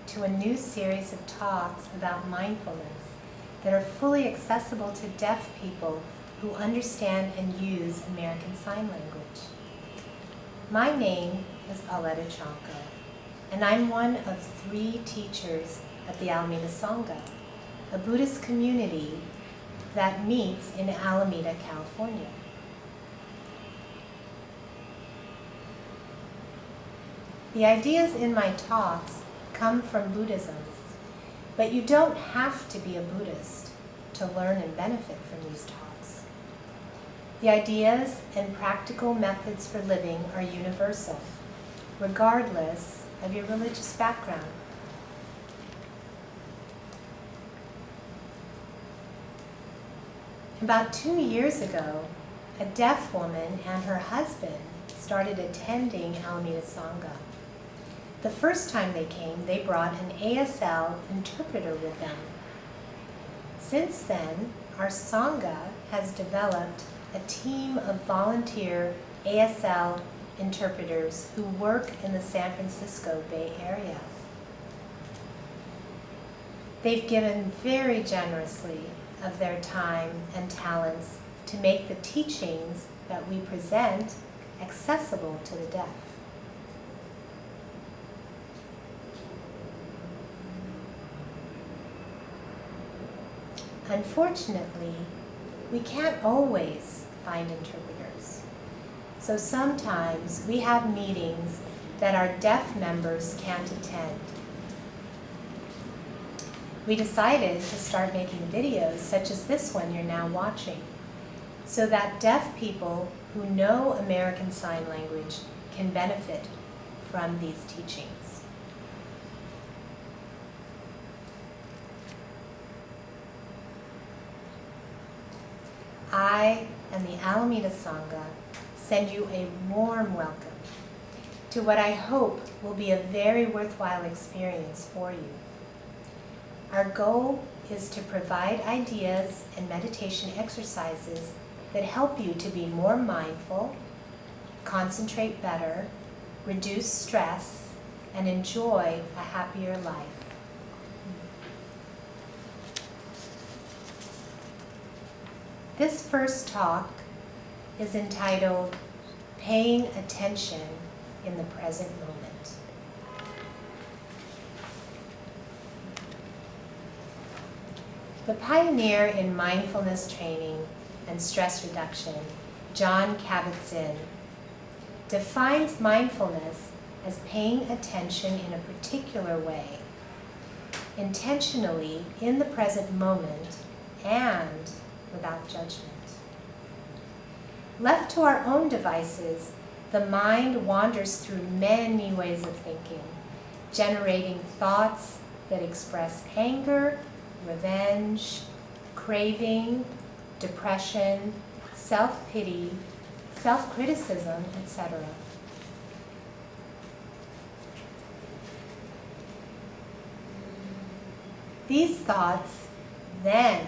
to a new series of talks about mindfulness that are fully accessible to deaf people who understand and use American Sign Language. My name is Pauletta Chanco, and I'm one of 3 teachers at the Alameda Sangha, a Buddhist community that meets in Alameda, California. The ideas in my talks come from Buddhism, but you don't have to be a Buddhist to learn and benefit from these talks. The ideas and practical methods for living are universal, regardless of your religious background. About 2 years ago, a deaf woman and her husband started attending Alameda Sangha. The first time they came, they brought an ASL interpreter with them. Since then, our Sangha has developed a team of volunteer ASL interpreters who work in the San Francisco Bay Area. They've given very generously of their time and talents to make the teachings that we present accessible to the deaf. Unfortunately, we can't always find interpreters. So sometimes we have meetings that our deaf members can't attend. We decided to start making videos such as this one you're now watching, so that deaf people who know American Sign Language can benefit from these teachings. I and the Alameda Sangha send you a warm welcome to what I hope will be a very worthwhile experience for you. Our goal is to provide ideas and meditation exercises that help you to be more mindful, concentrate better, reduce stress, and enjoy a happier life. This first talk is entitled Paying Attention in the Present Moment. The pioneer in mindfulness training and stress reduction, Jon Kabat-Zinn, defines mindfulness as paying attention in a particular way, intentionally in the present moment and without judgment. Left to our own devices, the mind wanders through many ways of thinking, generating thoughts that express anger, revenge, craving, depression, self-pity, self-criticism, etc. These thoughts then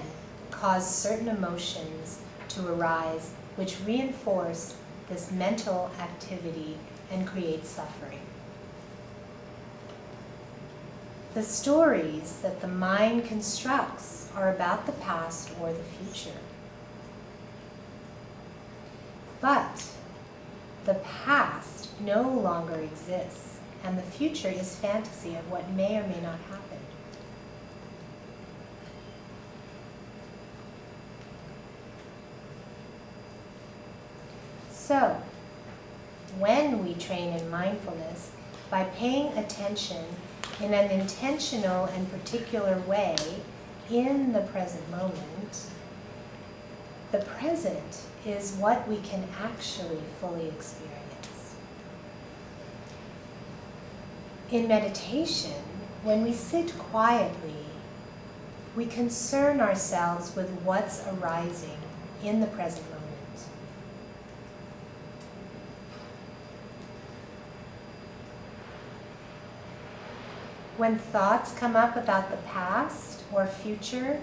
cause certain emotions to arise which reinforce this mental activity and create suffering. The stories that the mind constructs are about the past or the future. But the past no longer exists, and the future is fantasy of what may or may not happen. So, when we train in mindfulness, by paying attention in an intentional and particular way in the present moment, the present is what we can actually fully experience. In meditation, when we sit quietly, we concern ourselves with what's arising in the present moment. When thoughts come up about the past or future,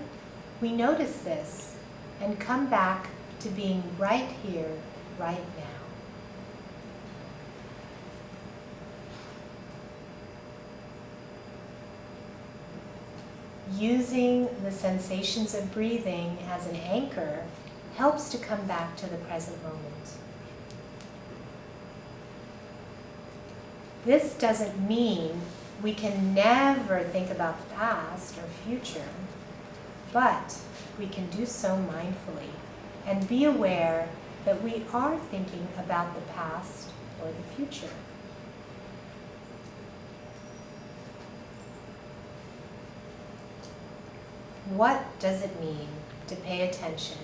we notice this and come back to being right here, right now. Using the sensations of breathing as an anchor helps to come back to the present moment. This doesn't mean we can never think about the past or future, but we can do so mindfully and be aware that we are thinking about the past or the future. What does it mean to pay attention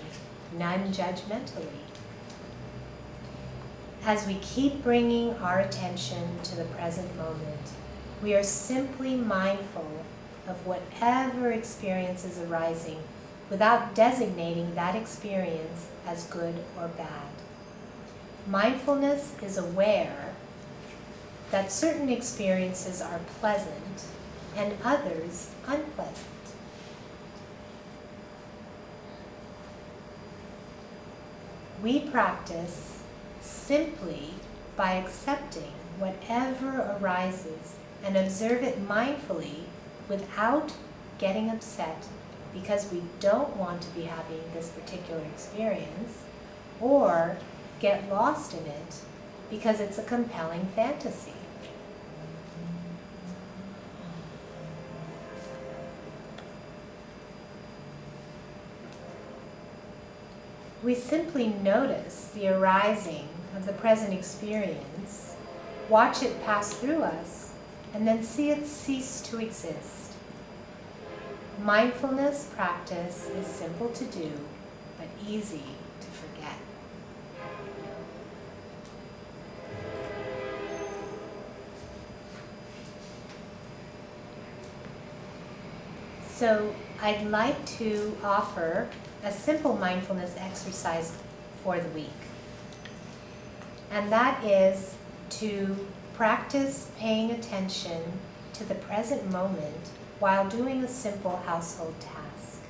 non-judgmentally? As we keep bringing our attention to the present moment, we are simply mindful of whatever experience is arising without designating that experience as good or bad. Mindfulness is aware that certain experiences are pleasant and others unpleasant. We practice simply by accepting whatever arises and observe it mindfully without getting upset because we don't want to be having this particular experience, or get lost in it because it's a compelling fantasy. We simply notice the arising of the present experience, watch it pass through us, and then see it cease to exist. Mindfulness practice is simple to do, but easy to forget. So I'd like to offer a simple mindfulness exercise for the week. And that is to practice paying attention to the present moment while doing a simple household task.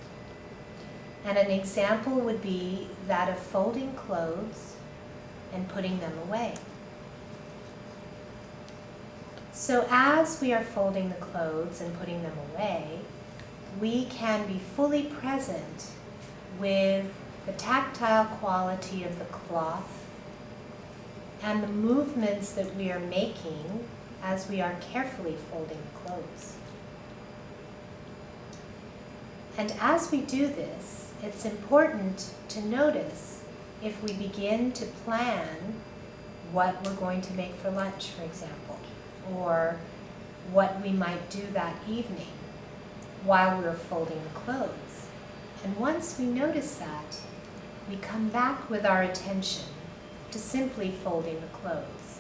And an example would be that of folding clothes and putting them away. So as we are folding the clothes and putting them away, we can be fully present with the tactile quality of the cloth and the movements that we are making as we are carefully folding the clothes. And as we do this, it's important to notice if we begin to plan what we're going to make for lunch, for example, or what we might do that evening while we're folding the clothes. And once we notice that, we come back with our attention to simply folding the clothes.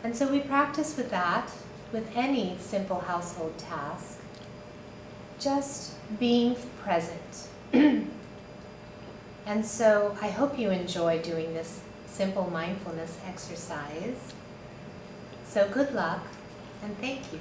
And so we practice with that, with any simple household task, just being present. And so I hope you enjoy doing this simple mindfulness exercise. So good luck, and thank you.